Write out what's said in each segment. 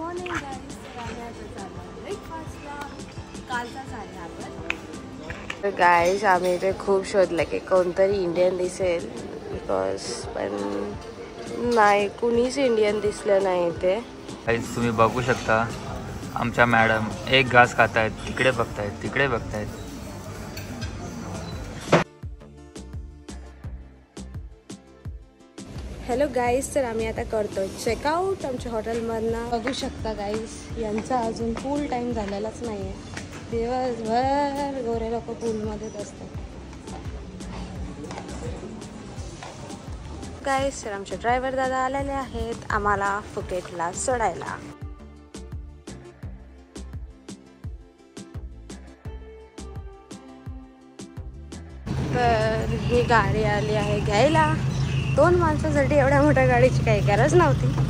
Morning guys, ब्रेकफास्टला कालचा झाला आपण. तर गाईज आम्ही इथे खूप शोधलं की कोणतरी इंडियन दिसेल बिकॉज पण नाही कुणीच इंडियन दिसलं नाही इथे. गाईज तुम्ही बघू शकता आमच्या मॅडम एक घास खात आहेत, तिकडे बघतायत तिकडे बघतायत. हॅलो गाईज, तर आम्ही आता करतो चेकआउट आमच्या हॉटेलमधनं. बघू शकता गाईज यांचा अजून पूल टाईम झालेलाच नाही आहे. दिवसभर गोरे लोक पूलमध्येच असतात. गाईज तर आमचे ड्रायव्हर दादा आलेले आहेत आम्हाला फुकेटला सोडायला. तर ही गाडी आली आहे घ्यायला. 2 माणसासाठी एवढ्या मोठ्या गाडीची काही गरज नव्हती.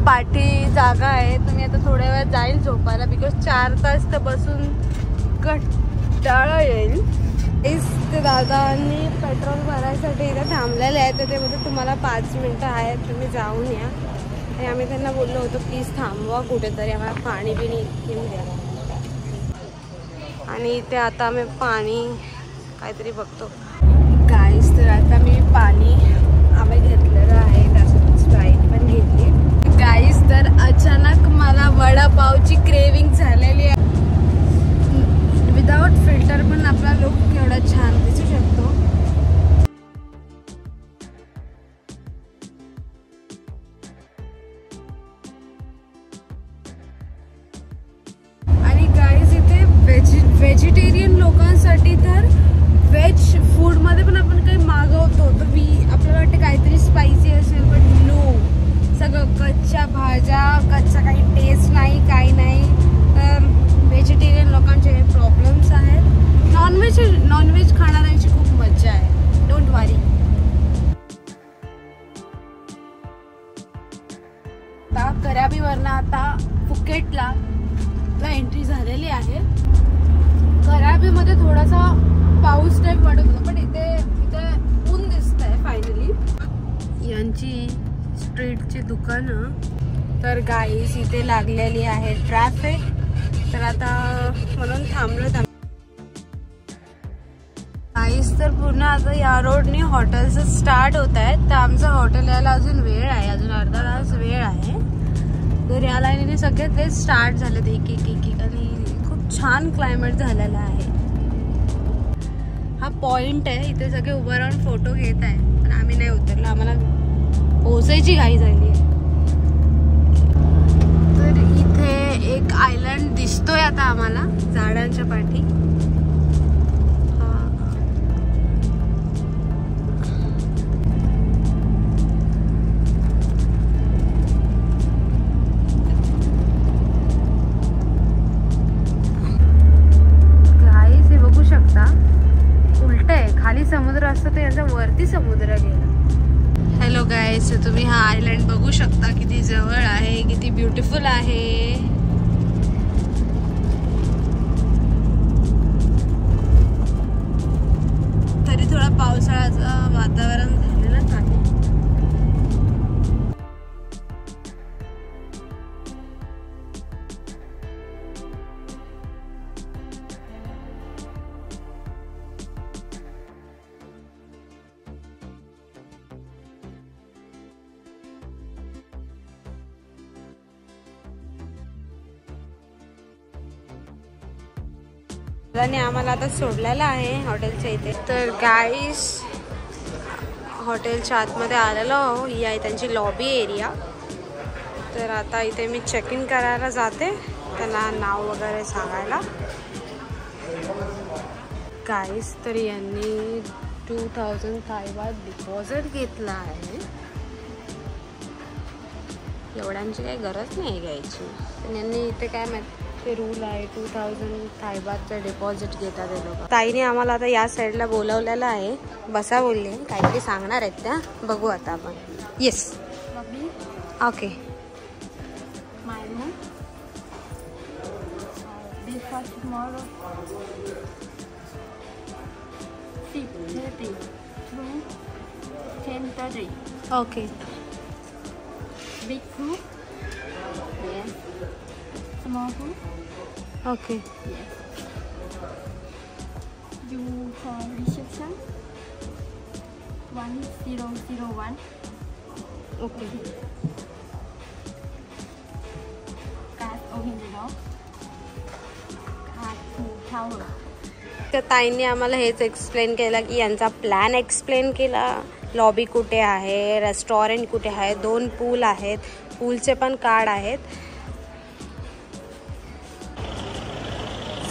पाठी जागा आहे. तुम्ही आता थोड्या वेळ जाईल झोपायला बिकॉज 4 तास तर बसून कंटाळा येईल. ते दादांनी पेट्रोल भरायसाठी इथे थांबलेले आहे तर ते बोलते तुम्हाला 5 मिनटं आहेत तुम्ही जाऊन या. आणि आम्ही त्यांना बोललो होतो प्लीज थांबवा कुठेतरी आम्हाला पाणी बिणी घेऊन द्या. आणि इथे आता आम्ही पाणी काहीतरी बघतो. गाईस तर आता मी पाणी आम्ही घेतलेलं आहे, त्यासोबत स्प्राईट पण घेतली. गाईस तर अचानक मला वडापावची क्रेविंग झालेली आहे. विदाउट फिल्टर पण आपला लुक केवढा छान दिसू शकतो. आणि गाईस इथे व्हेजिटेरियन लोकांसाठी तर व्हेज फूडमध्ये पण आपण काही मागवतो तर आपल्याला वाटतं काहीतरी स्पायसी असेल पण नो, सगळं कच्च्या भाज्या, कच्चा काही टेस्ट नाही काही नाही. तर व्हेजिटेरियन लोकांचे हे प्रॉब्लेम्स आहेत. नॉनव्हेज खाणाऱ्यांची खूप मजा आहे, डोंट वरी. आता कराबीवरनं आता फुकेटला एंट्री झालेली आहे. कराबीमध्ये थोडासा पाऊस टाईप वाटत होता पण इथे ऊन दिसत आहे फायनली. यांची स्ट्रीटची दुकानं. तर गाईस इथे लागलेली आहे ट्रॅफिक तर आता म्हणून थांबलो. गाईस तर पूर्ण आता या रोडनी हॉटेल्स स्टार्ट होत आहेत तर आमचं हॉटेल यायला अजून वेळ आहे, अजून अर्धा तास वेळ आहे. तर या लाईनीने सगळे ते स्टार्ट झालेत एक एक आणि खूप छान क्लायमेट झालेला आहे. हा पॉइंट आहे, इथे सगळे उभं राहून फोटो घेत आहे पण आम्ही नाही उतरलो, आम्हाला पोहोचायची घाई झाली आहे. तर इथे एक आयलंड दिसतोय आता आम्हाला झाडांच्या पाठी. गाईस हे बघू शकता उलट आहे, खाली समुद्र असतं तर यांचा वरती समुद्र गेला. हॅलो गाईस, तुम्ही हा आयलंड बघू शकता किती जवळ आहे, किती ब्युटिफुल आहे. तरी थोडा पावसाळ्याचं वातावरण झालेलंच आहे. आणि आम्हाला आता सोडलेला आहे हॉटेलच्या इथे. तर गाईस हॉटेलच्या आतमध्ये आलेलो आहो. ही आहे त्यांची लॉबी एरिया. तर आता इथे मी चेक इन करायला जाते, त्यांना नाव वगैरे सांगायला. गाईस तर यांनी 2000 थाई बात डिपॉझिट घेतला आहे. एवढ्यांची काही गरज नाही घ्यायची, पण यांनी इथे काय माहिती ते रूल आहे 2000 थाई बातचं डिपॉझिट घेतात ते लोक. ताईने आम्हाला आता या साईडला बोलवलेलं आहे, बसा बोलले, काहीतरी सांगणार आहेत त्या, बघू आता आपण. Yes okay. Breakfast tomorrow 6:30 to 10:30. Okay. Big food? Yes. Small food? Okay. Yes. You for reception 1001. Okay. Card open the door. Card to tower. तर ताईंनी आम्हाला हेच एक्सप्लेन केलं की यांचा प्लॅन एक्सप्लेन केला. लॉबी कुठे आहे, रेस्टॉरंट कुठे आहे, 2 पूल आहेत, पूलचे पण कार्ड आहेत.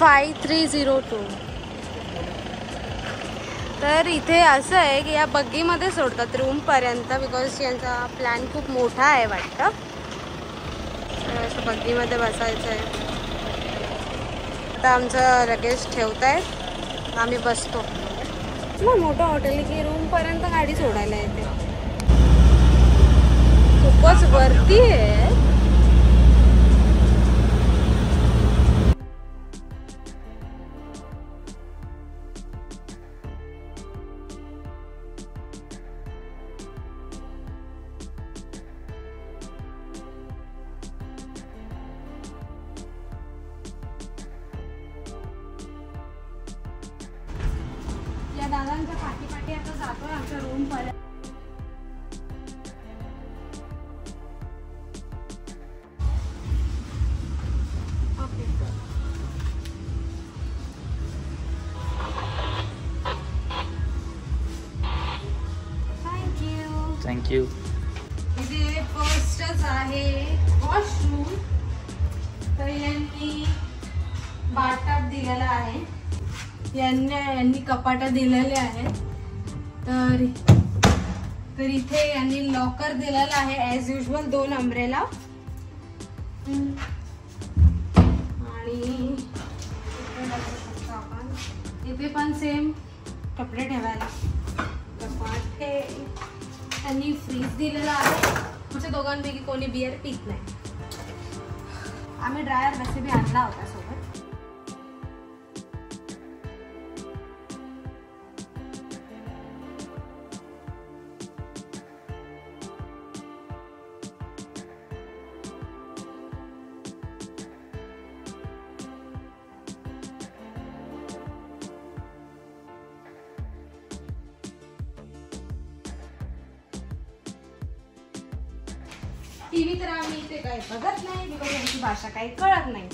5302. तर इथे असं आहे की या बग्गीमध्ये सोडतात रूमपर्यंत, बिकॉज यांचा प्लॅन खूप मोठा आहे वाटतं. तर असं बग्गीमध्ये बसायचं आहे. आता आमचं लगेज ठेवत आहेत, आम्ही बसतो. मग मोठं हॉटेल की रूमपर्यंत गाडी सोडायला येते. खूपच वरती आहे. या दादांच्या पाठी आता जातोय आमच्या रूम पर्यंत. ओके. थँक्यू. इथे फर्स्टच आहे वॉशरूम. तर यांनी बाथटब दिलेला आहे, यांनी कपाटा दिलेले आहेत. तर इथे यांनी लॉकर दिलेला आहे ॲज युजल, 2 अम्ब्रेला. आणि इथे पण सेम कपडे ठेवायला कपाट हे. त्यांनी फ्रीज दिलेला आहे. आमच्या दोघांपैकी कोणी बियर पित नाही. आम्ही ड्रायर वैसे भी आणला होता सोबत. टीव्ही तर आम्ही इथे काही बघत नाही, बिकॉज यांची भाषा काही कळत नाही.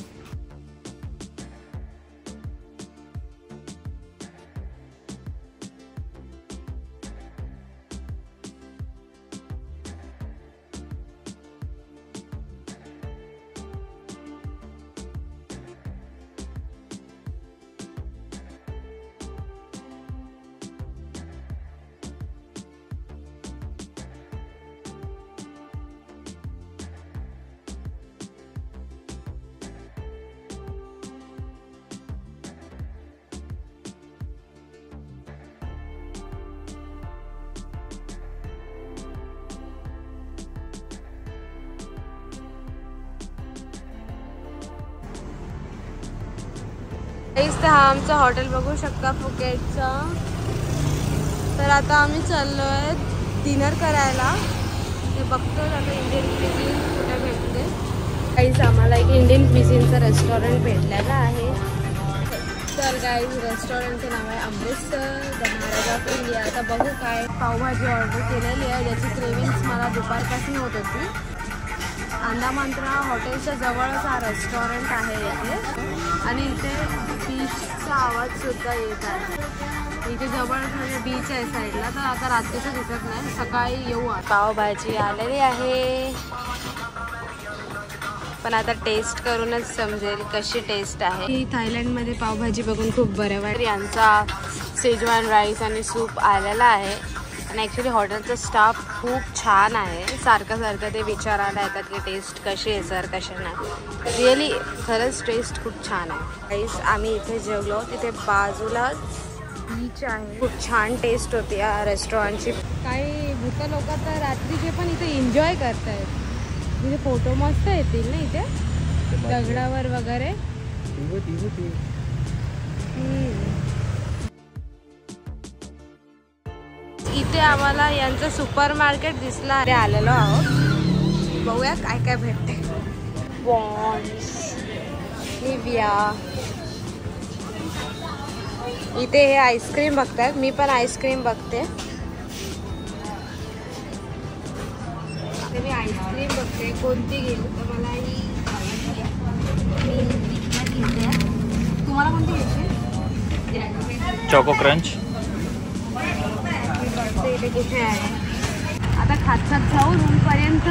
तर हा आमचा हॉटेल बघू शकता फुकेटचा. तर आता आम्ही चाललोय डिनर करायला. ते बघतो आता इंडियन क्विझिन कुठे भेटते. काहीच आम्हाला एक इंडियन क्विझिनचं रेस्टॉरंट भेटलेलं आहे. तर गाईज रेस्टॉरंटचं नाव आहे Amritsar the Maharaj of India. आता बघू काय. पावभाजी ऑर्डर केलेली आहे, ज्याची क्रेविंग्स मला दुपारपासून होत होती. अंदामांत्रा हॉटेलच्या जवळच हा रेस्टॉरंट आहे इथे. आणि इथे बीचचा आवाज सुद्धा येत आहे. इथे जवळ म्हणजे बीच आहे साईडला. तर आता रात्रीचं दिसत नाही, सकाळी येऊ. पावभाजी आलेली आहे, पण आता टेस्ट करूनच समजेल कशी टेस्ट आहे. थायलंडमध्ये पावभाजी बघून खूप बरं वाटतं. यांचा शेजवान राईस आणि सूप आलेला आहे. आणि ॲक्च्युली हॉटेलचा स्टाफ खूप छान आहे. सारखं ते विचारायला येतात की टेस्ट कशी आहे सर, कशी नाही. रिअली खरंच टेस्ट खूप छान आहे. राईस आम्ही इथे जेवलो, तिथे बाजूला बीच आहे. खूप छान टेस्ट होती या रेस्टॉरंटची. काही भूत लोक तर रात्रीचे पण इथे एन्जॉय करतायत. इथे फोटो मस्त येतील ना इथे दगडावर वगैरे. इथे आम्हाला यांचं सुपर मार्केट दिसलं. अरे आलेलो आहोत, बघूया काय काय भेटते. Bonds, Nivea. इथे हे आईस्क्रीम बघतायत, मी पण आईस्क्रीम बघते. मी आईस्क्रीम बघते कोणती घेऊ, तर मला ही घेते. तुम्हाला कोणती घ्यायची? Choco crunch. आता खात जाऊ रूमपर्यंत.